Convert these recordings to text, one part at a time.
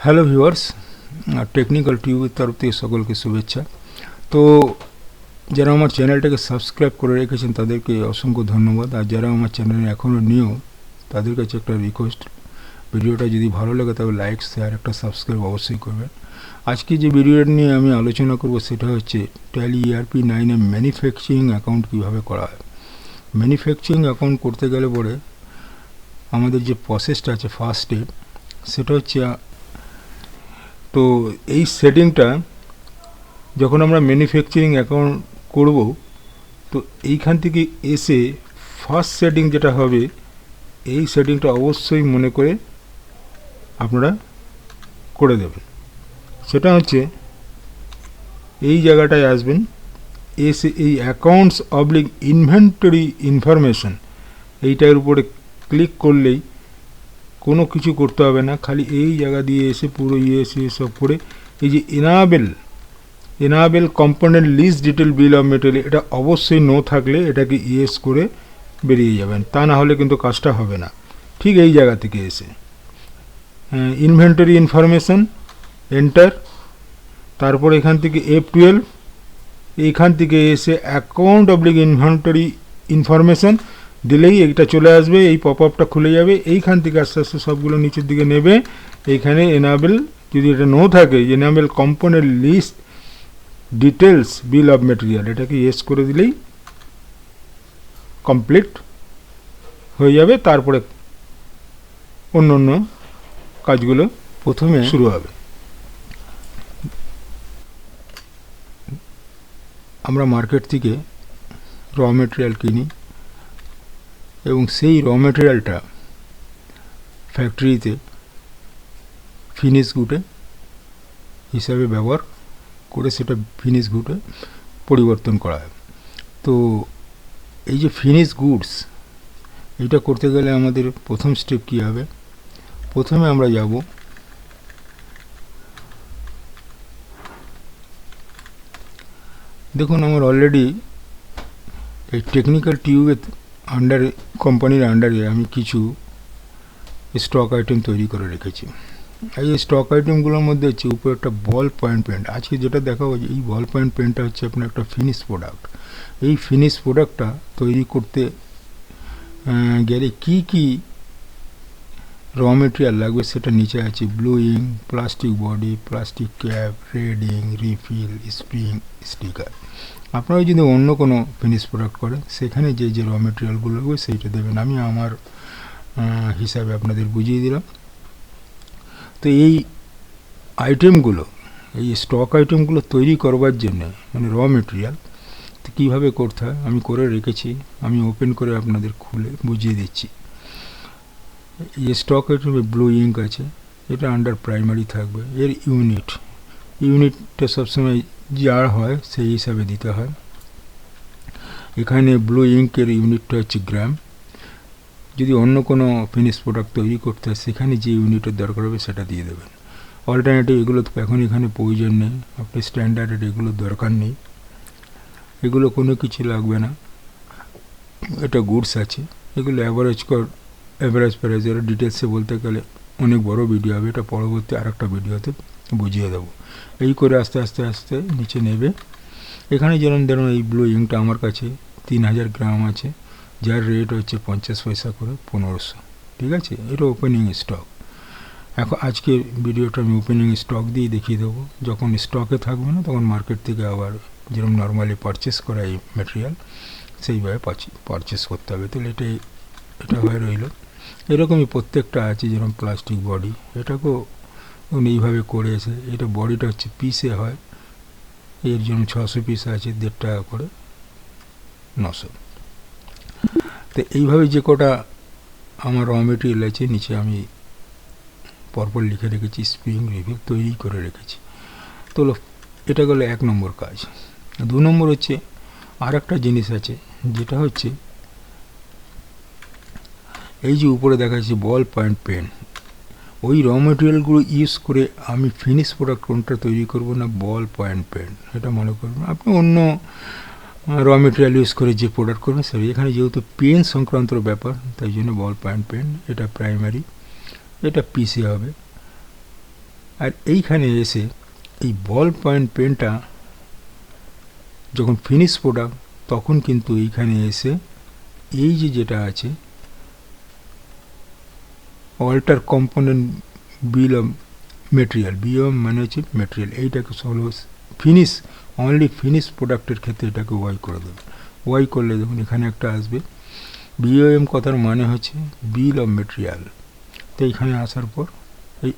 Hello viewers, technical টিউবের তরফ থেকে সকলকে শুভেচ্ছা। তো যারা আমার চ্যানেলটাকে সাবস্ক্রাইব করে রেখেছেন তাদেরকে অসংখ্য ধন্যবাদ। আর যারা আমার চ্যানেলে এখনও নিউ তাদের কাছে একটা রিকোয়েস্ট, ভিডিওটা যদি ভালো লাগে তবে লাইক শেয়ার একটা সাবস্ক্রাইব অবশ্যই করবেন। আজকে যে ভিডিওটা নিয়ে আমি আলোচনা করব সেটা হচ্ছে ট্যালি ERP-9 এ ম্যানুফ্যাকচারিং অ্যাকাউন্ট কীভাবে করা হয়। ম্যানুফ্যাকচারিং অ্যাকাউন্ট করতে গেলে পরে আমাদের যে প্রসেসটা আছে ফার্স্ট স্টেপ, সেটা হচ্ছে তো এই সেটিংটা যখন আমরা ম্যানুফ্যাকচারিং অ্যাকাউন্ট করব, তো এইখান থেকে এসে ফার্স্ট সেটিং যেটা হবে, এই সেটিংটা অবশ্যই মনে করে আপনারা করে দেবেন। সেটা হচ্ছে এই জায়গাটায় আসবেন, এসে এই অ্যাকাউন্টস অবলিক ইনভেন্টরি ইনফরমেশন এইটার উপরে ক্লিক করলেই কোনো কিছু করতে হবে না, খালি এই জায়গা দিয়ে এসে পুরো সব করে এই যে enable component list detail bill of material, এটা অবশ্যই নো থাকলে এটাকে ইয়েস করে বেরিয়ে যাবেন, তা না হলে কিন্তু কাজটা হবে না। ঠিক এই জায়গা থেকে এসে ইনভেন্টরি ইনফরমেশন এন্টার, তারপর এখান থেকে F12, এইখান থেকে এসে অ্যাকাউন্ট অবলিক ইনভেন্টরি ইনফরমেশন দিলেই এইটা চলে আসবে, এই পপ আপটা খুলে যাবে। এইখান থেকে আস্তে আস্তে সবগুলো নিচের দিকে নেবে। এইখানে এনাবেল, যদি এটা নো থাকে, enable component list details bill of material, এটাকে ইয়েস করে দিলেই কমপ্লিট হয়ে যাবে। তারপরে অন্য অন্য কাজগুলো প্রথমে শুরু হবে। আমরা মার্কেট থেকে র মেটেরিয়াল কিনি এবং সেই র মেটেরিয়ালটা ফ্যাক্টরিতে ফিনিশ গুডে হিসাবে ব্যবহার করে সেটা ফিনিশ গুডে পরিবর্তন করা হয়। তো এই যে ফিনিশ গুডস, এটা করতে গেলে আমাদের প্রথম স্টেপ কী হবে, প্রথমে আমরা যাব দেখুন আমার অলরেডি এই টেকনিক্যাল টিউবের আন্ডারে, কোম্পানির আন্ডারে আমি কিছু স্টক আইটেম তৈরি করে রেখেছি। এই স্টক আইটেমগুলোর মধ্যে হচ্ছে উপরে একটা বল পয়েন্ট পেন্ট। আজকে যেটা দেখাবো, এই বল পয়েন্ট পেন্টটা হচ্ছে আপনার একটা ফিনিশ প্রোডাক্ট। এই ফিনিশ প্রোডাক্টটা তৈরি করতে গেলে কি র মেটেরিয়াল লাগবে সেটা নিচে আছে। Blowing, plastic body, plastic cap, রেডিং, refill, spring, sticker. আপনারা যদি অন্য কোনো ফিনিশ প্রোডাক্ট করেন সেখানে যে যে র মেটেরিয়ালগুলো লাগবে সেইটা দেবেন। আমি আমার হিসাবে আপনাদের বুঝিয়ে দিলাম। তো এই আইটেমগুলো, এই স্টক আইটেমগুলো তৈরি করবার জন্য মানে র মেটেরিয়াল তো কীভাবে করতে হয় আমি করে রেখেছি, আমি ওপেন করে আপনাদের খুলে বুঝিয়ে দিচ্ছি। এই স্টক আইটেমে ব্লু ইঙ্ক আছে, এটা আন্ডার প্রাইমারি থাকবে। এর ইউনিটটা সবসময় যা হয় সেই হিসাবে দিতে হয়। এখানে ব্লু ইঙ্কের ইউনিটটা হচ্ছে গ্রাম। যদি অন্য কোনো ফিনিশ প্রোডাক্ট তৈরি করতে হয় সেখানে যে ইউনিটের দরকার হবে সেটা দিয়ে দেবেন। অল্টারনেটিভ এগুলো তো এখন এখানে প্রয়োজন নেই, আপনি স্ট্যান্ডার্ড এগুলো দরকার নেই, এগুলো কোনো কিছু লাগবে না। এটা গুডস আছে, এগুলো অ্যাভারেজ প্রাইস। এর ডিটেলসে বলতে গেলে অনেক বড় ভিডিও হবে, এটা পরবর্তী আরেকটা ভিডিওতে বুঝিয়ে দেবো। এই করে আস্তে আস্তে আস্তে নিচে নেবে। এখানে যেমন ধরুন এই ব্লু ইঙ্কটা আমার কাছে 3000 গ্রাম আছে, যার রেট হচ্ছে 50 পয়সা করে 1500। ঠিক আছে, এটা ওপেনিং স্টক। এখন আজকের ভিডিওটা আমি ওপেনিং স্টক দিয়ে দেখিয়ে দেবো। যখন স্টকে থাকবে না তখন মার্কেট থেকে আবার যেরকম নর্মালি পারচেস করা এই ম্যাটেরিয়াল সেইভাবে পারচেস করতে হবে। তাহলে এটা হয়ে রইল। এরকমই প্রত্যেকটা আছে, যেরকম প্লাস্টিক বডি, এটাকেও এইভাবে করেছে। এটা বডিটা হচ্ছে পিসে হয়, এর জন্য 600 পিস আছে, 1.5 টাকা করে 900। তো এইভাবে যে কটা আমার র মেটেরিয়াল আছে নিচে আমি পরপর লিখে রেখেছি, স্প্রিং রিফিল তৈরি করে রেখেছি। তো এটা গেলো 1 নম্বর কাজ। 2 নম্বর হচ্ছে আর একটা জিনিস আছে, যেটা হচ্ছে এই যে উপরে দেখা যাচ্ছে বল পয়েন্ট পেন। ওই র মেটেরিয়ালগুলো ইউজ করে আমি ফিনিশ প্রোডাক্ট কোনটা তৈরি করব না, বল পয়েন্ট পেন। এটা মনে করবেন। আপনি অন্য র মেটেরিয়াল ইউজ করে যে প্রোডাক্ট করবেন সে, এখানে যেহেতু পেন সংক্রান্ত ব্যাপার তাই জন্য বল পয়েন্ট পেন। এটা প্রাইমারি, এটা পিসি হবে। আর এইখানে এসে এই বল পয়েন্ট পেনটা যখন ফিনিশ প্রোডাক্ট তখন কিন্তু এইখানে এসে এই যেটা আছে alter component bill of material, BOM মানে হচ্ছে মেটেরিয়াল, এইটাকে সলো ফিনিশ অনলি ফিনিশ প্রোডাক্টের ক্ষেত্রে এটাকে ওয়াই করে দেবে। ওয়াই করলে দেখুন এখানে একটা আসবে BOM কথার মানে হচ্ছে বিল অফ মেটেরিয়াল। তো এইখানে আসার পর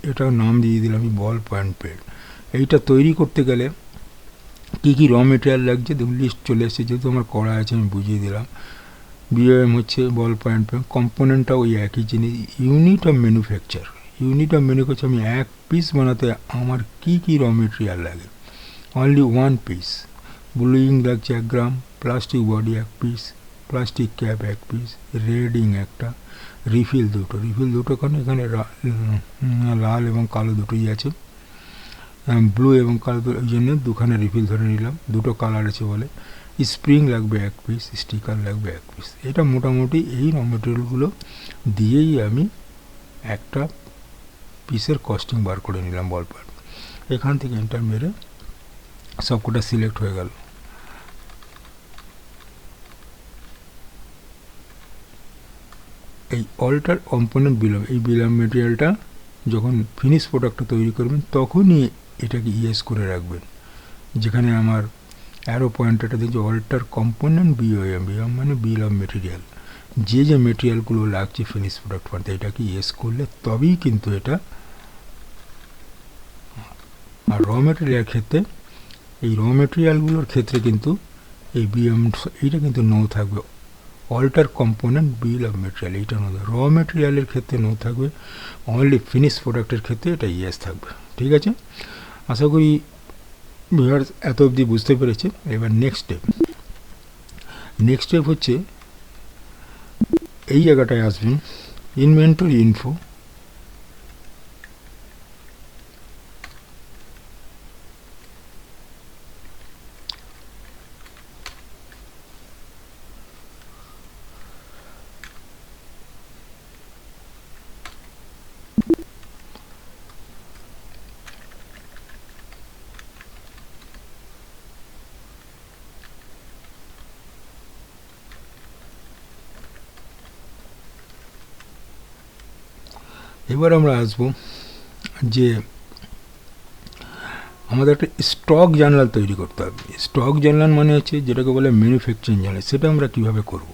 এটার নাম দিয়ে দিলাম আমি বল পয়েন্ট পেন। এইটা তৈরি করতে গেলে কী কী র মেটেরিয়াল লাগছে দেখুন লিস্ট চলে এসেছে, যেহেতু আমার করা আছে আমি বুঝিয়ে দিলাম। BOM হচ্ছে বল পয়েন্ট পেন, কম্পোনেন্টটা ওই একই জিনিস। Unit of manufacture, unit of manufacture আমি এক পিস বানাতে আমার কী কী র মেটেরিয়াল লাগে, অনলি ওয়ান পিস। ব্লুইং লাগছে 1 gram, plastic body 1 piece, plastic cap 1 piece, রেডিং একটা, রিফিল দুটো কারণ এখানে লাল এবং কালো দুটোই আছে, ব্লু এবং কালো ওই জন্য দুখানে রিফিল ধরে নিলাম, দুটো কালার আছে বলে। স্প্রিং লাগবে 1 পিস, স্টিকার লাগবে 1 পিস। এটা মোটামুটি এই র মেটেরিয়ালগুলো দিয়েই আমি একটা পিসের কস্টিং বার করে নিলাম বল পয়েন্ট। এখান থেকে এন্টার মেরে সবকটা সিলেক্ট হয়ে গেল। এই অল্টার কম্পোনেন্ট বিল অফ, এই বিল অফ মেটেরিয়ালটা যখন ফিনিশ প্রোডাক্টটা তৈরি করবেন তখনই এটাকে ইয়েস করে রাখবেন। যেখানে আমার অ্যারো পয়েন্টারটা দেখছি অল্টার কম্পোনেন্ট BOM মানে বিল অফ মেটেরিয়াল, যে মেটেরিয়ালগুলো লাগছে ফিনিশ প্রোডাক্ট বানাতে এটাকে ইয়েস করলে তবেই কিন্তু এটা। আর র মেটেরিয়াল ক্ষেত্রে এই র মেটেরিয়ালগুলোর ক্ষেত্রে কিন্তু এই BOM এইটা কিন্তু নো থাকবে, alter component bill of material এইটা নো থাকবে। র মেটেরিয়ালের ক্ষেত্রে নো থাকবে, অনলি ফিনিশ প্রোডাক্টের ক্ষেত্রে এটা ইয়েস থাকবে। ঠিক আছে, আশা করি ভিউয়ার্স এত অবধি বুঝতে পেরেছে। এবার নেক্সট স্টেপ হচ্ছে এই জায়গাটায় আসবেন ইনভেন্টরি ইনফো, এবার আমরা আসবো যে আমাদের একটা স্টক জার্নাল তৈরি করতে হবে। স্টক জার্নাল মানে হচ্ছে যেটাকে বলে ম্যানুফ্যাকচারিং জার্নাল, সেটা আমরা কিভাবে করব।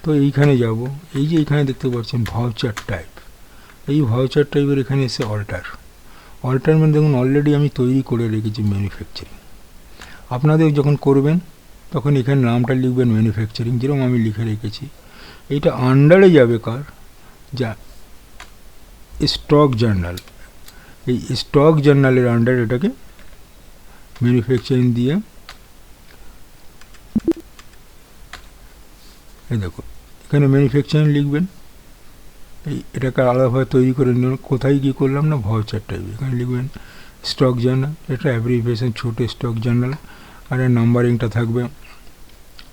তো এইখানে যাব, এই যে এইখানে দেখতে পাচ্ছেন ভাউচার টাইপ, এই ভাউচার টাইপের এখানে এসে অল্টার মানে দেখুন অলরেডি আমি তৈরি করে রেখেছি ম্যানুফ্যাকচারিং। আপনাদের যখন করবেন তখন এখানে নামটা লিখবেন ম্যানুফ্যাকচারিং, যেরকম আমি লিখে রেখেছি। এইটা আন্ডারে যাবে কার, যা স্টক জার্নাল, এই স্টক জার্নালের আন্ডার এটাকে ম্যানুফ্যাকচারিং দিয়ে এই দেখো এখানে ম্যানুফ্যাকচারিং লিখবেন। এটাকে আলাদাভাবে তৈরি করে নিন। কোথায় কী করলাম না ভাউচার টাইপ, এখানে লিখবেন স্টক জার্নাল, এটা অ্যাব্রিভিয়েশন ছোটো স্টক জার্নাল। আর এর নাম্বারিংটা থাকবে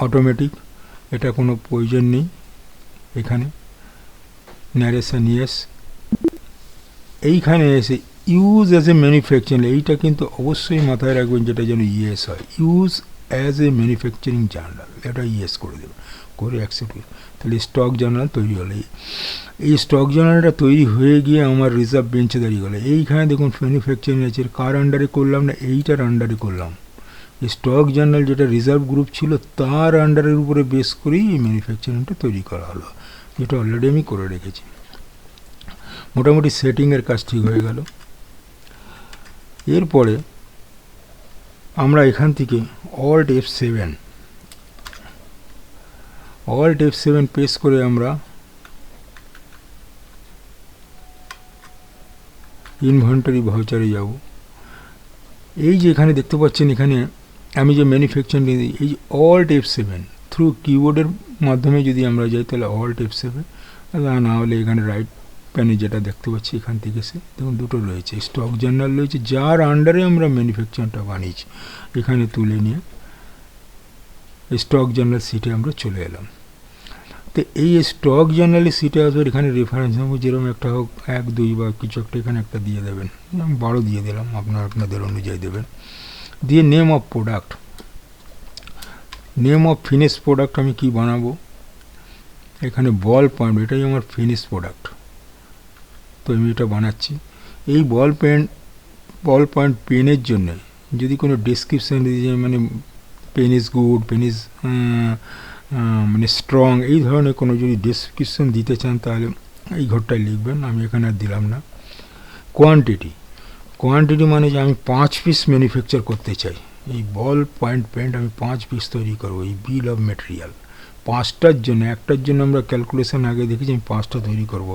অটোমেটিক, এটা কোনো প্রয়োজন নেই। এখানে ন্যারেশন ইয়েস, এইখানে এসে ইউজ অ্যাজ এ ম্যানুফ্যাকচারিং, এইটা কিন্তু অবশ্যই মাথায় রাখবেন যেটা যেন ইয়েস হয়। Use as a manufacturing journal, এটা ইয়েস করে দেবেন, করে অ্যাকসেপ্ট করে। তাহলে স্টক জার্নাল তৈরি হলো। এই স্টক জার্নালটা তৈরি হয়ে গিয়ে আমার রিজার্ভ বেঞ্চে দাঁড়িয়ে গেলো। এইখানে দেখুন ম্যানুফ্যাকচারিং আছে, কার আন্ডারে করলাম না, এইটার আন্ডারে করলাম। স্টক জার্নাল যেটা রিজার্ভ গ্রুপ ছিল তার আন্ডারের উপরে বেস করেই এই ম্যানুফ্যাকচারিংটা তৈরি করা হলো, যেটা অলরেডি আমি করে রেখেছি। মোটামুটি সেটিংয়ের কাজ ঠিক হয়ে গেল। এরপরে আমরা এখান থেকে অল্ট F7 প্রেস করে আমরা ইনভেন্টরি ভাউচারে যাব। এই যে এখানে দেখতে পাচ্ছেন, এখানে আমি যে ম্যানুফ্যাকচারিং এই যে অল্ট F7 থ্রু কিবোর্ডের মাধ্যমে যদি আমরা যাই তাহলে অল্ট F7, না হলে এখানে রাইট প্যানে যেটা দেখতে পাচ্ছি এখান থেকে সে দেখুন দুটো রয়েছে, স্টক জার্নাল রয়েছে যার আন্ডারে আমরা ম্যানুফ্যাকচারিংটা বানিয়েছি। এখানে তুলে নিয়ে স্টক জার্নাল সিটে আমরা চলে এলাম। তো এই স্টক জার্নালে সিটে আসবে, এখানে রেফারেন্স নম্বর যেরকম একটা হোক 1 2 বা কিছু একটা এখানে একটা দিয়ে দেবেন, আমি 12 দিয়ে দিলাম, আপনাদের অনুযায়ী দেবেন। দিয়ে name of product, name of finish product আমি কি বানাবো, এখানে বল পয়েন্ট, এটাই আমার ফিনিশ প্রোডাক্ট, তো আমি এটা বানাচ্ছি। এই বল পয়েন্ট পেনের জন্য যদি কোনো ডেসক্রিপশান দিয়ে মানে pen is good, pen is মানে স্ট্রং, এই ধরনের কোনো যদি ডেসক্রিপশান দিতে চান তাহলে এই ঘরটায় লিখবেন, আমি এখানে আর দিলাম না। কোয়ান্টিটি মানে যে আমি 5 পিস ম্যানুফ্যাকচার করতে চাই, এই বল পয়েন্ট পেন্ট আমি 5 পিস তৈরি করবো, এই বিল অফ মেটেরিয়াল 5টার জন্য, একটার জন্য আমরা ক্যালকুলেশন আগে দেখেছি আমি 5টা তৈরি করব।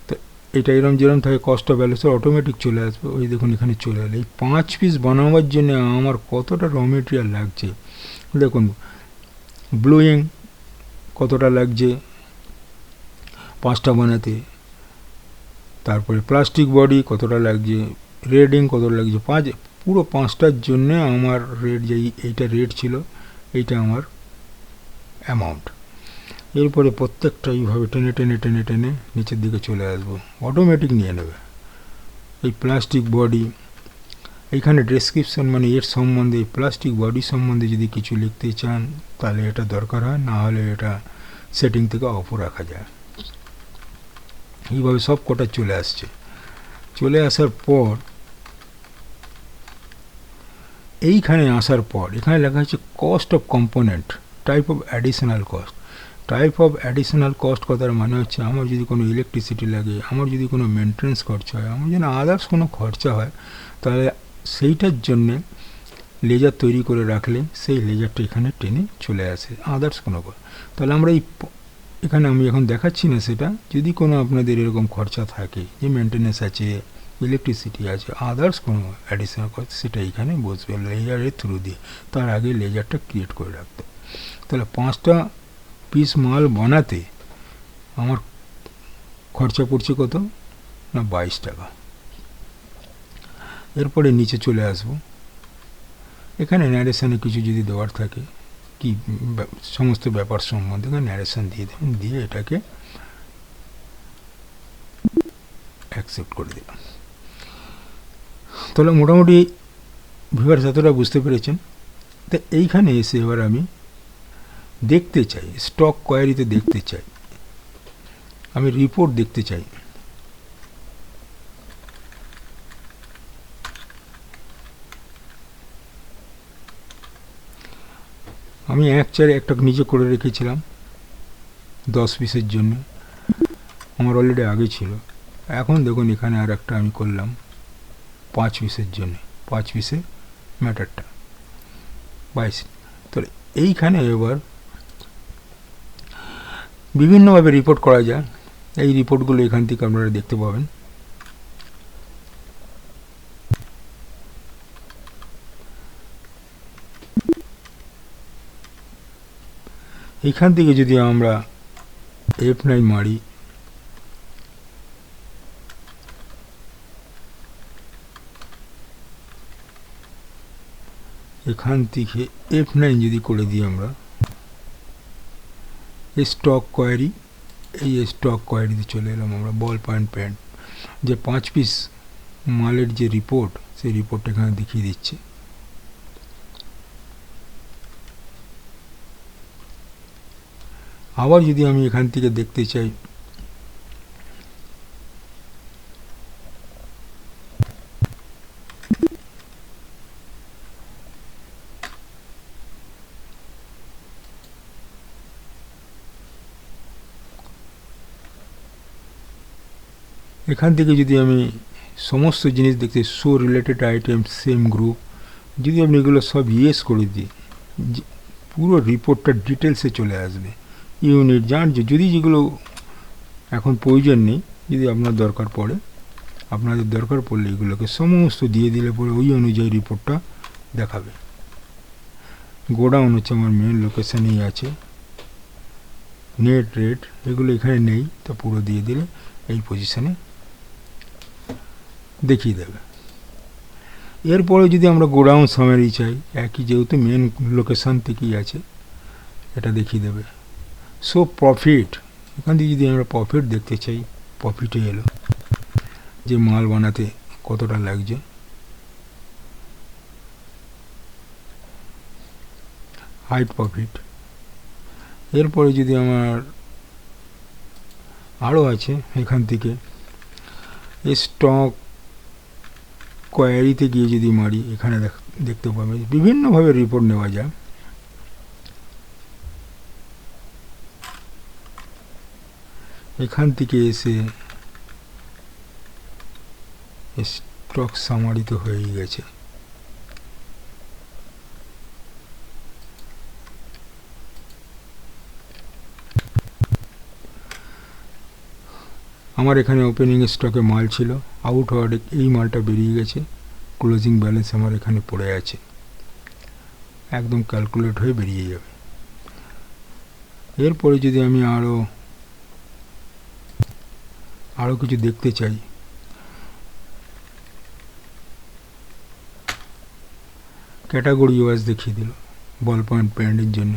তো এটা এরম যেরকম থাকে কস্ট অফ ভ্যালুস অটোমেটিক চলে আসবে, ওই দেখুন এখানে চলে এলো। এই 5 পিস বানাবার জন্য আমার কতটা র মেটেরিয়াল লাগছে দেখুন, ব্লুইং কতটা লাগছে 5টা বানাতে, তারপরে প্লাস্টিক বডি কতটা লাগছে, রেডিং কতটা লাগছে, পুরো 5টার জন্য আমার রেট, যেই এইটা রেট ছিল, এইটা আমার অ্যামাউন্ট। এরপরে প্রত্যেকটা এইভাবে টেনে টেনে টেনে টেনে নিচের দিকে চলে আসবো, অটোমেটিক নিয়ে নেবে। এই প্লাস্টিক বডি, এইখানে ডেসক্রিপশন মানে এর সম্বন্ধে, প্লাস্টিক বডি সম্বন্ধে যদি কিছু লিখতে চান তাহলে এটা দরকার হয়, না হলে এটা সেটিং থেকে অফও রাখা যায়। এইভাবে সব কটা চলে আসছে। চলে আসার পর এইখানে আসার পর এখানে লেখা হচ্ছে cost of component, type of additional cost. Type of additional cost কথার মানে হচ্ছে আমার যদি কোনো ইলেকট্রিসিটি লাগে, আমার যদি কোনো মেনটেন্স খরচা হয়, আমার যদি আদার্স কোনো খরচা হয়, তাহলে সেইটার জন্যে লেজার তৈরি করে রাখলে সেই লেজারটা এখানে টেনে চলে আসে, আদার্স কোনো। তাহলে আমরা এখানে আমি এখন দেখাচ্ছি না সেটা, যদি কোনো আপনাদের এরকম খরচা থাকে, যে মেনটেন্যান্স আছে, ইলেকট্রিসিটি আছে, আদার্স কোনো অ্যাডিশনাল কস্ট, সেটা এখানে বসবে লেজারের থ্রু দিয়ে। তার আগে লেজারটা ক্রিয়েট করে রাখতে। তাহলে 5টা পিস মাল বানাতে আমার খরচা পড়ছে কত না 22 টাকা। এরপরে নিচে চলে আসব, এখানে ন্যারেশানে কিছু যদি দেওয়ার থাকে, কি সমস্ত ব্যাপার সম্বন্ধে ন্যারেশন দিয়ে দেবেন, দিয়ে এটাকে অ্যাকসেপ্ট করে দিলাম। তাহলে মোটামুটি ভিউয়ার্স এতটা বুঝতে পেরেছেন। তো এইখানে এসে এবার আমি দেখতে চাই, স্টক কোয়ারিতে দেখতে চাই, আমি রিপোর্ট দেখতে চাই। আমি একটা নিচে করে রেখেছিলাম 10 পিসের জন্য, আমার অলরেডি আগে ছিল। এখন দেখুন এখানে আর একটা আমি করলাম 5 পিসের জন্য, 5 পিসের ম্যাটারটা 22। তাহলে এইখানে এবার বিভিন্নভাবে রিপোর্ট করা যায়, এই রিপোর্টগুলো এখান থেকে আপনারা দেখতে পাবেন। এইখান থেকে যদি আমরা F9 মারি, এখান থেকে F9 যদি করে দিই আমরা, স্টক কোয়ারি, এই স্টক কোয়ারিতে চলে এলাম আমরা। বল পয়েন্ট প্যান্ট যে 5 পিস মালের যে রিপোর্ট, সেই রিপোর্টটা এখানে দেখিয়ে দিচ্ছে। আবার যদি আমি এখান থেকে দেখতে চাই, এখান থেকে যদি আমি সমস্ত জিনিস দেখতে, show related item same group, যদি আপনি এগুলো সব ইয়েস করে দিই, পুরো রিপোর্টটা ডিটেলসে চলে আসবে। ইউনিট জানছে, যদি যেগুলো এখন প্রয়োজন নেই, যদি আপনার দরকার পড়ে, আপনাদের দরকার পড়লে এগুলোকে সমস্ত দিয়ে দিলে পরে ওই অনুযায়ী রিপোর্টটা দেখাবে। গোডাউন হচ্ছে আমার মেন লোকেশানেই আছে, নেট রেট এগুলো এখানে নেই, তা পুরো দিয়ে দিলে এই পজিশানে দেখিয়ে দেবে। এরপরে যদি আমরা গোডাউন সামারি চাই, একই যেহেতু মেন লোকেশান থেকেই আছে, এটা দেখিয়ে দেবে। সো প্রফিট, এখান থেকে যদি আমরা প্রফিট দেখতে চাই, প্রফিটে এলো যে মাল বানাতে কতটা লাগছে, হাইট প্রফিট। এরপরে যদি আমার আরও আছে, এখান থেকে স্টক কোয়ারিতে গিয়ে যদি মারি, এখানে দেখতে পাবে বিভিন্নভাবে রিপোর্ট নেওয়া যায়। এখান থেকে এসে স্টক সামারি তো হয়েই গেছে। আমার এখানে ওপেনিং স্টকে মাল ছিল, আউট হওয়ার এই মালটা বেরিয়ে গেছে, ক্লোজিং ব্যালেন্স আমার এখানে পড়ে আছে, একদম ক্যালকুলেট হয়ে বেরিয়ে যাবে। এরপরে যদি আমি আরও কিছু দেখতে চাই, ক্যাটাগরি ওয়াইজ দেখিয়ে দিল বল পয়েন্ট পেন্ডের জন্য।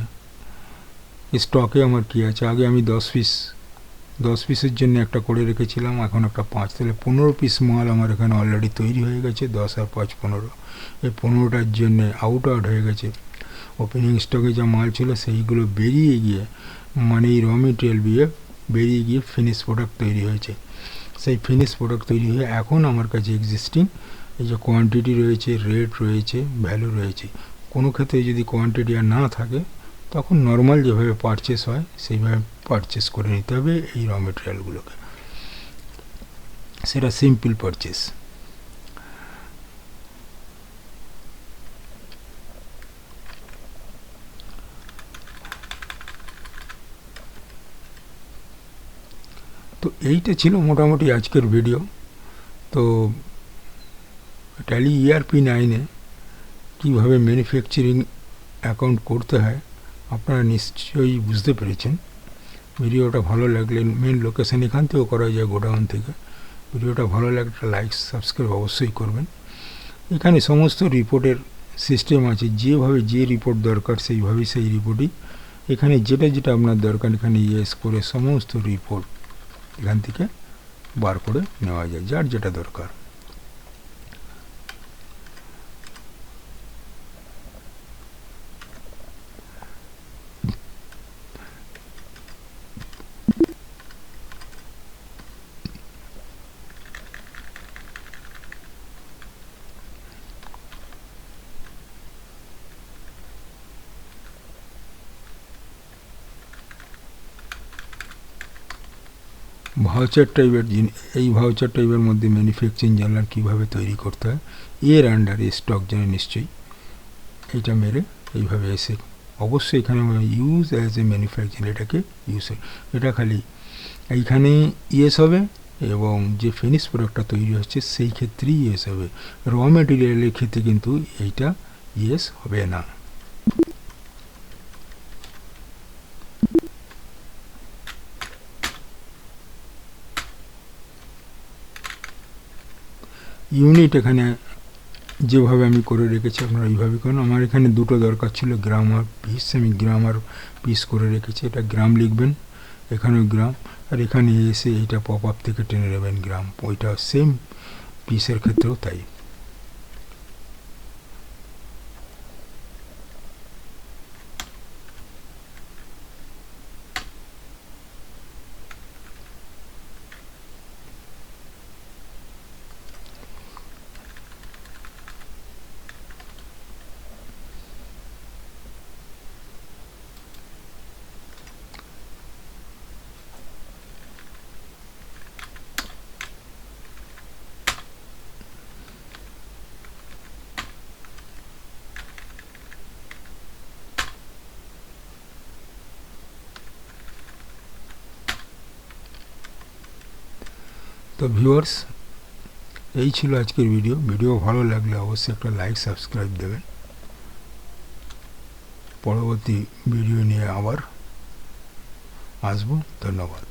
স্টকে আমার কি আছে, আগে আমি 10 পিসের জন্য একটা করে রেখেছিলাম, এখন একটা 5, তাহলে 15 পিস মাল আমার এখানে অলরেডি তৈরি হয়ে গেছে। 10 আর 5 15, এই 15টার জন্য আউট হয়ে গেছে। ওপেনিং স্টকে যা মাল ছিল সেইগুলো বেরিয়ে গিয়ে, মানে এই র মেটেরিয়াল বেরিয়ে গিয়ে ফিনিশ প্রোডাক্ট তৈরি হয়েছে। সেই ফিনিশ প্রোডাক্ট তৈরি হয়ে এখন আমার কাছে এক্সিস্টিং এই যে কোয়ান্টিটি রয়েছে, রেট রয়েছে, ভ্যালু রয়েছে। কোনো ক্ষেত্রে যদি কোয়ান্টিটি আর না থাকে, তখন নর্মাল যেভাবে পারচেস হয় সেইভাবে পারচেস করে নিতে হবে এই র মেটেরিয়ালগুলোকে, সেটা সিম্পল পারচেস। তো এইটা ছিল মোটামুটি আজকের ভিডিও। তো ট্যালি ERP-9-এ কীভাবে ম্যানুফ্যাকচারিং অ্যাকাউন্ট করতে হয় আপনারা নিশ্চয়ই বুঝতে পেরেছেন। ভিডিওটা ভালো লাগলে, মেন লোকেশান এখান থেকেও করা যায়, গোডাউন থেকে। ভিডিওটা ভালো লাগলে লাইক সাবস্ক্রাইব অবশ্যই করবেন। এখানে সমস্ত রিপোর্টের সিস্টেম আছে, যেভাবে যে রিপোর্ট দরকার সেইভাবেই সেই রিপোর্টই, এখানে যেটা আপনার দরকার এখানে ইয়েস করে সমস্ত রিপোর্ট এখান থেকে বার করে নেওয়া যায়, যার যেটা দরকার। ভাউচার টাইপের এই ভাউচার টাইপের মধ্যে ম্যানুফ্যাকচারিং জার্নাল কীভাবে তৈরি করতে হয়, এর আন্ডারে স্টক জানে নিশ্চয়ই এইটা মেরে এইভাবে এসে অবশ্যই এখানে ইউজ অ্যাজ এ ম্যানুফ্যাকচারিং, এটাকে ইউজ, এটা খালি এইখানে ইয়েস হবে, এবং যে ফিনিশ প্রোডাক্টটা তৈরি হচ্ছে সেই ক্ষেত্রেই ইয়েস হবে। র মেটেরিয়ালের ক্ষেত্রে কিন্তু এইটা ইয়েস হবে না। ইউনিট এখানে যেভাবে আমি করে রেখেছি আপনারা এইভাবে করুন। আমার এখানে দুটো দরকার ছিল, গ্রাম আর পিস, আমি গ্রাম আর পিস করে রেখেছি। এটা গ্রাম লিখবেন, এখানেও গ্রাম, আর এখানে এসে এইটা পপ আপ থেকে টেনে নেবেন গ্রাম, ওইটা সেম পিসের ক্ষেত্রেও তাই। তো ভিউয়ার্স, এই ছিল আজকের ভিডিও ভালো লাগলে অবশ্যই একটা লাইক সাবস্ক্রাইব দেবেন। পরবর্তী ভিডিও নিয়ে আবার আসবো। ধন্যবাদ।